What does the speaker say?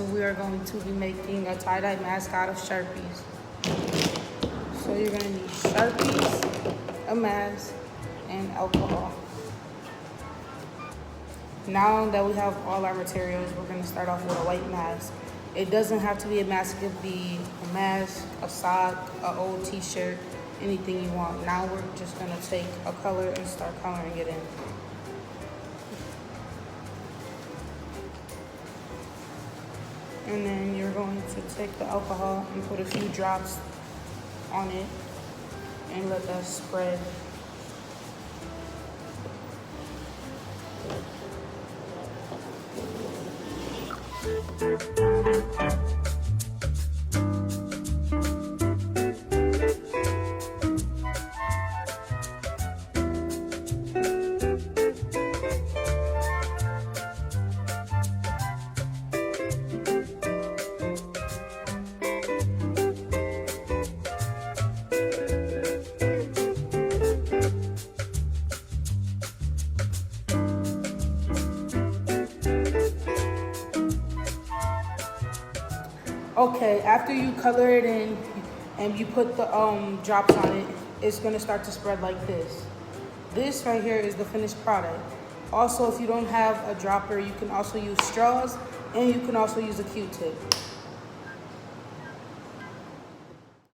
lesson, we are going to be making a tie-dye mask out of Sharpies. So you're gonna need Sharpies, a mask, and alcohol. Now that we have all our materials, we're gonna start off with a white mask. It doesn't have to be a mask, it could be a mask, a sock, an old t-shirt, anything you want. Now we're just gonna take a color and start coloring it in. And then you're going to take the alcohol and put a few drops on it and let that spread. Okay, after you color it in and you put the drops on it, it's gonna start to spread like this. This right here is the finished product. Also, if you don't have a dropper, you can also use straws and you can also use a Q-tip.